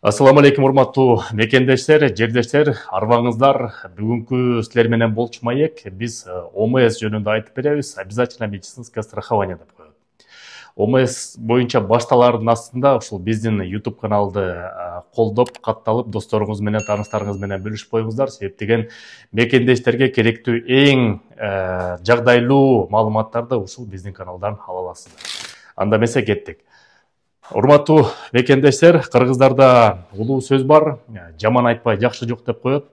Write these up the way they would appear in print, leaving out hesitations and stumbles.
Ассаламу алейкум, урматтуу мекендештер, жердештер, арбаңыздар. Бүгүнкү силер менен болчу маек биз ОМС жөнүндө айтып беребиз. Обязательно медицинское страхование деп коет. ОМС боюнча башталардын астында ушул биздин YouTube каналды колдоп, катталып, досторуңуз менен, тааныштарыңыз менен бөлүшүп коюңуздар. Себеп деген мекендештерге керектүү эң жагдайлуу маалыматтарды ушул биздин каналдан ала аласыздар. Анда эмесе кеттик. Урматтуу мекендештер, кыргыздарда улуу сөз бар, жаман айтпай жакшы жок деп коет.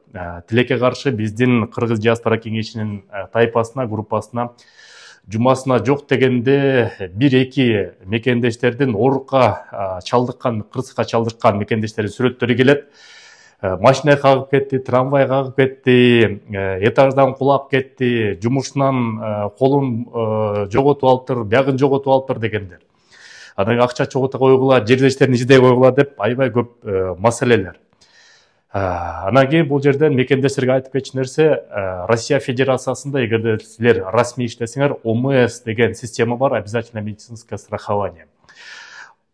Тилекке каршы биздин Кыргыз диаспора кеңешинин тайпасына, группасына жумасына жок дегенде бир-эки мекендештердин оорукка чалдыккан, кырсыкка чалдыккан мекендештердин сүрөттөрү келет. Машина кагып кетти, трамвай кагып кетти, этаждан кулап кетти, жумушунан колун жоготуп алыптыр, биягын жоготуп алыптыр дегендер. Анан акча чогулта койгула, жердештерин ичиде койгула деп аябай көп маселелер. Анан кийин бул жерден мекендештерге айтып кетчү нерсе, Россия Федерациясында эгерде силер расмий иштесеңер, ОМС деген система бар, обязательно медицинское страхование.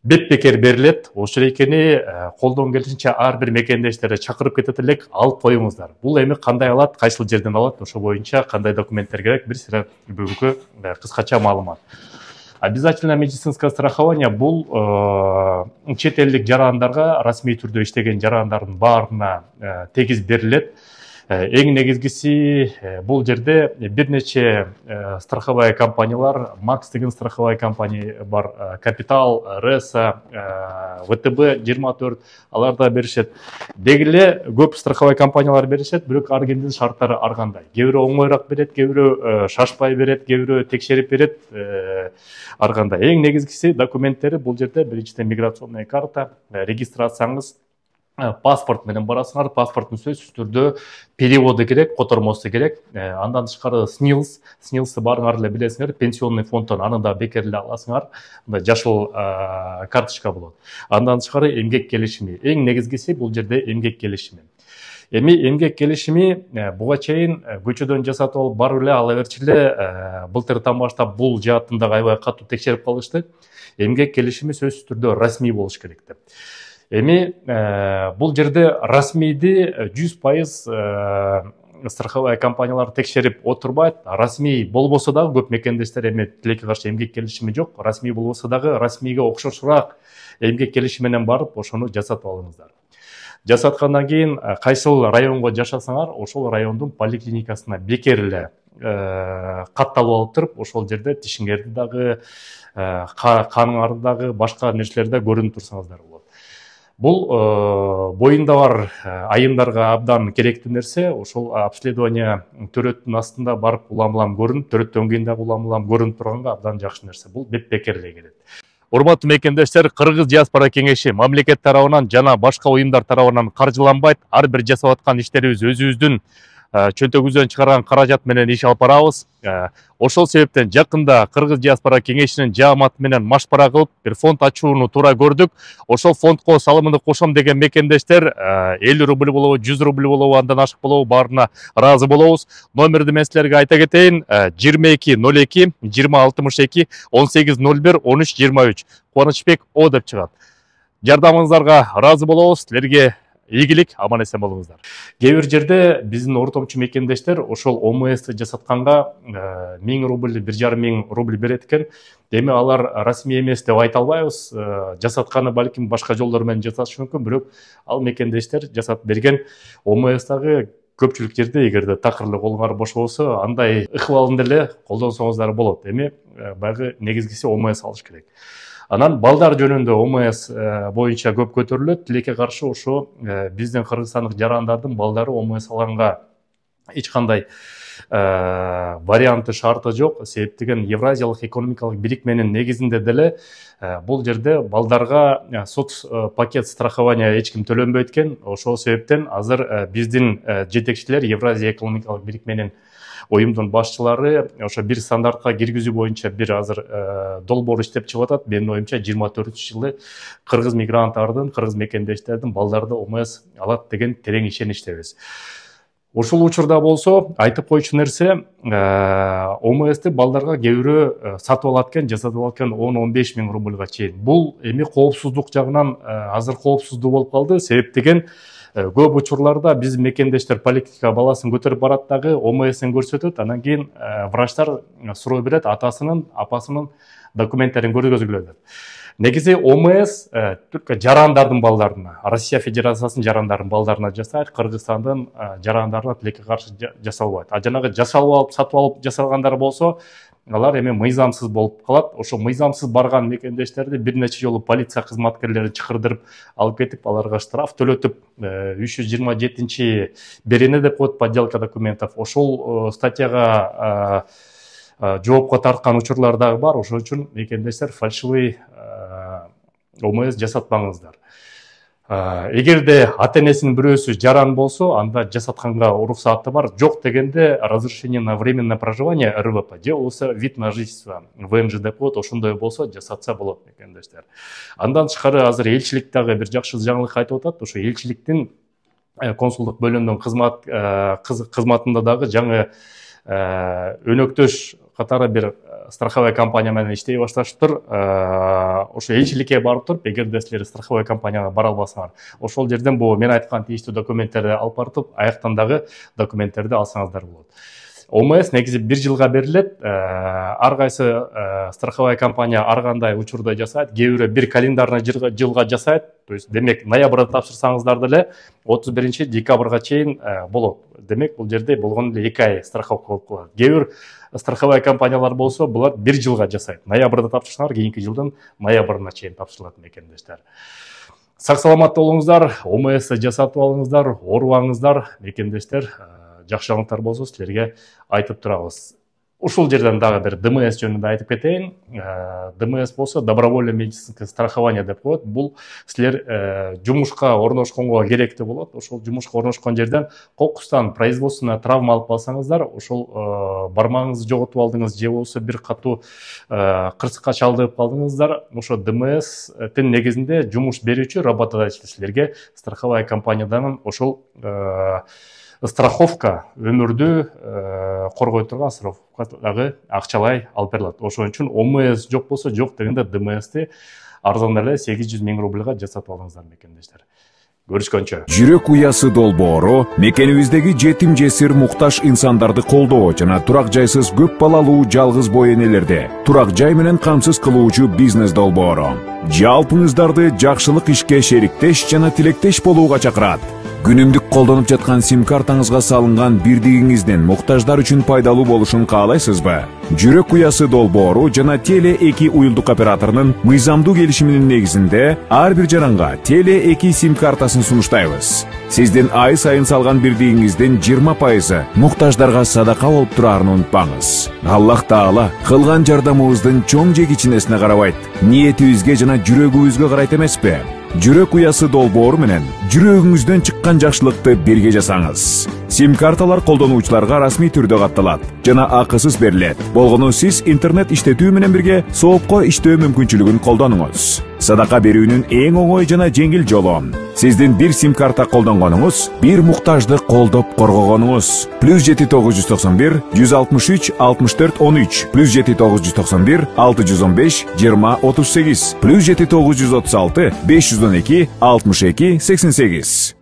Бетбекер берилет, ошол экени колдон келишинче ар бир мекендештерди чакырып кетет элек, алып коюңуздар. Бул эми кандай алат, кайсыл жерден алат, ошо боюнча кандай документтер керек, бир сире бүгүнкү кыскача маалымат. Обязательно медицинское страхование бул чет элдик жарандарга, расмий түрдө иштеген жарандардын баарына тегиз берилет. Эң негизгиси бул жерде бир нече страховая компаниялар, Макс деген страховая компания бар, Капитал, Реса, ВТБ 24 аларда беришет. Дегиле көп страховая компаниялар беришет, бирок ар кимдин шарттары ар кандай. Кээ бирөө оңоюраак берет, кээ бирөө шашпай берет, кээ бирөө текшерип берет, ар кандай. Эң негизгиси документтери бул жерде биринчиден миграционная карта, регистрацияңыз, паспорт менен барасыңар, паспорттун сөзсүз түрдө переводу керек, котормосу керек. Андан тышкары СНИЛСты барыңар эле билесиңер, пенсионный фонддон аны да бекер эле аласыңар, жашыл карточка болот. Андан тышкары эмгек келишими. Эң негизгиси бул жерде эмгек келишими. Эми эмгек келишими буга чейин көчөдөн жасатып алып барып эле ала берчи эле, былтыртан баштап бул жаатын дагы аябай катуу текшерип калышты. Эмгек келишими сөзсүз түрдө расмий болуш керек деп. Эми бул жерде расмийди 100% страховая компаниялар текшерип отурбайт. Расмий болбосо дагы көп мекендештер эми тилекке каршы эмгек келишими жок. Расмий болбосо дагы расмийге окшошураак эмгек келишими менен барып ошону жасатып алыңыздар. Жасаткандан кийин кайсыл районго жашасаңар, ошол райондун поликлиникасына бекер эле катталып алып туруп, ошол жерде тишиңерди дагы, каныңарды дагы, башка нерселерди көрүнүп турсаңыздар болот. Бул боюнда бар айымдарга абдан керектүү нерсе, ошол обследование төрөттүн астында барып улам-улам көрүнүп, төрөттөн кийин дагы улам-улам көрүнүп турганга абдан жакшы нерсе. Бул бетбекер эле келет. Урматтуу мекендештер, Кыргыз диаспора кеңеши мамлекет тарабынан жана башка уюмдар тарабынан каржыланбайт. Ар бир жасап аткан иштерибиз өзүбүздүн чөнтөгүбүздөн чыгарган каражат менен иш алып барабыз. Ошол себептен жакында Кыргыз диаспора кеңешинин жааматы менен машпара кылып бир фонд ачууну туура көрдүк. Ошол фондко салымымды кошом деген мекендештер 50 рубль болобу, 100 рубль болобу, андан ашык болобу, баарына ыраазы болобуз. Номерди мен силерге айта кетейин: 2202 2062 1801 1323. Кубанычбек О деп чыгат. Жардамыңыздарга ыраазы болобуз. Силерге ийгилик, аман эсен болуңуздар. Кээ бир жерде биздин ортомчу мекендештер ошол ОМС жасатканга 1000 рубль, 1500 рубль берет экен. Эми алар расмий эмес деп айта албайбыз. Жасатканы балким башка жолдор менен жасашы мүмкүн, бирок ал мекендештер жасап берген ОМСтагы көпчүлүк жерде эгерде такырлы колуңар бош болсо, андай ыкыбалын деле колдонсоңуздар болот. Эми баягы негизгиси ОМС алыш керек. Анан балдар жөнүндө ОМС боюнча көп көтөрүлөт. Тилекке каршы ошо биздин кыргызстандык жарандардын балдары ОМС алганга эч кандай варианты, шарты жок. Себеп деген Евразиялык экономикалык бирикменин негизинде деле бул жерде балдарга соц пакет страхования эч ким төлөнбөйт экен. Ошол себептен азыр биздин жетекчилер Евразия экономикалык бирикменин уюмдун башчылары ошо бир стандартка киргизүү боюнча бир азыр долбоор иштеп чыгып атат. Менин оюмча 24-жылы кыргыз мигранттардын, кыргыз мекендештердин балдары ОМС алат деген терең ишеничтебиз. Ошол учурда болсо айтып коючу нерсе, ОМСти балдарга кээ бирөө сатып алат экен, жасатып алат экен 10-15 миң рубльга чейин. Бул эми коопсуздук жагынан азыр коопсуздуу болуп калды. Себеп деген көп учурларда биз мекендештер поликлиника баласын көтөрүп барат дагы ОМСин көрсөтөт, анан кийин врачтар суроо берет, атасынын, апасынын документтерин көргөзгүлө деп. Негизи ОМС только жарандардын балдарына, Россия Федерациясынын жарандардын балдарына жасайт, Кыргызстандын жарандарына тилекке каршы жасалбайт. А жанагы жасалып алып, сатып алып жасалгандар болсо, алар эми мыйзамсыз болуп калат. Ошо мыйзамсыз барган мекендештерди бир нече жолу полиция кызматкерлери чакырдырып алып кетип, аларга штраф төлөтүп, 327 берене деп коет, подделка документов. Ошол статьяга жоопко тарткан учурлар дагы бар. Ошон үчүн мекендештер фальшивый ОМС жасатпаңыздар. Эгерде ата-энесинин бирөөсү жаран болсо, анда жасатканга уруксаты бар. Жок дегенде разрешение на временное проживание РВП же болбосо вид на жительство ВНЖ деп коет, ошондой болсо жасатса болот мекендештер. Андан тышкары азыр элчилик дагы бир жакшы жаңылык айтып атат. Ошо элчиликтин консулдук бөлүмүнүн кызматында дагы жаңы өнөктөш катары бир страховая компания менен иштей башташыптыр. Ошо элчиликке барып туруп, эгерде силер страховая компанияга бара албасаңар, ошол жерден бул мен айткан тийиштүү документтерди алып барып, аяктан дагы документтерди алсаңыздар болот. ОМС негизи 1 жылга берилет. Ар кайсы страховая компания ар кандай учурда жасайт, кээ бирөө 1 календарный жылга жасайт. То есть демек ноябрда тапшырсаңыздар деле 31 декабрга чейин болот. Демек бул жерде болгону эле 2 ай страховка болуп калат. Кээ бир страховая компаниялар болсо, булар 1 жылга жасайт. Ноябрда тапшырсаңар, кийинки жылдын ноябрына чейин тапшырылат мекендештер. Сак саламатта болуңуздар, ОМС жасатып алыңыздар, оорубаңыздар мекендештер. Жакшы жаңылыктар болсо силерге айтып турабыз. Ушул жерден дагы бир ДМС жөнүндө айтып кетейин. ДМС болсо добровольное медицинское страхование деп коет. Бул силер жумушка орношконго керектүү болот. Ошол жумушка орношкон жерден кокустан производственная травма алып калсаңыздар, ошол бармагыңызды жоготуп алдыңыз же болбосо бир катуу кырсыкка чалдыгып калдыңыздар, ошо ДМСтин негизинде жумуш берүүчү работодатель силерге страховая компаниядан ошол страховка өмүрдү коргой турган страховка дагы акчалай алып берилет. Ошон үчүн ОМС жок болсо, жок дегенде ДМСти арзан эле 800 миң рубльга жасатып алыңыздар мекендештер. Көрүшкөнчө. Жүрөк уясы долбоору мекенибиздеги жетим жесир муктаж инсандарды колдоо жана турак жайсыз көп балалуу жалгыз бой энелерди турак жай менен камсыз кылуучу бизнес долбоору. Жалпыңыздарды жакшылык ишке шериктеш жана тилектеш болууга чакырат. Күнүмдүк колдонуп жаткан сим картаңызга салынган бирдигиңиздин муктаждар үчүн пайдалуу болушун каалайсызбы? Жүрөк уясы долбоору жана Теле2 уюлдук операторунун мыйзамдуу келишиминин негизинде ар бир жаранга Теле2 сим картасын сунуштайбыз. Сиздин ай сайын салган бирдигиңиздин 20% муктаждарга садака болуп турарын унутпаңыз. Аллах Таала кылган жардамыбыздын чоң же кичинесине карабайт, ниетибизге жана жүрөгүбүзгө карайт эмеспи? Жүрөк уясы долбоору менен жүрөгүңүздөн чыккан жакшылыкты бирге жасаңыз. Сим карталар колдонуучуларга расмий түрдө катталат жана акысыз берилет. Болгону сиз интернет иштетүү менен бирге соопко иштөө мүмкүнчүлүгүн колдонуңуз. Садака берүүнүн эң оңой жана жеңил жолу. Сиздин бир сим карта колдонгонуңуз, бир муктажды колдоп коргогонуңуз. +7991 163 64 13 +7991 615 20 38 +7936 512 62 88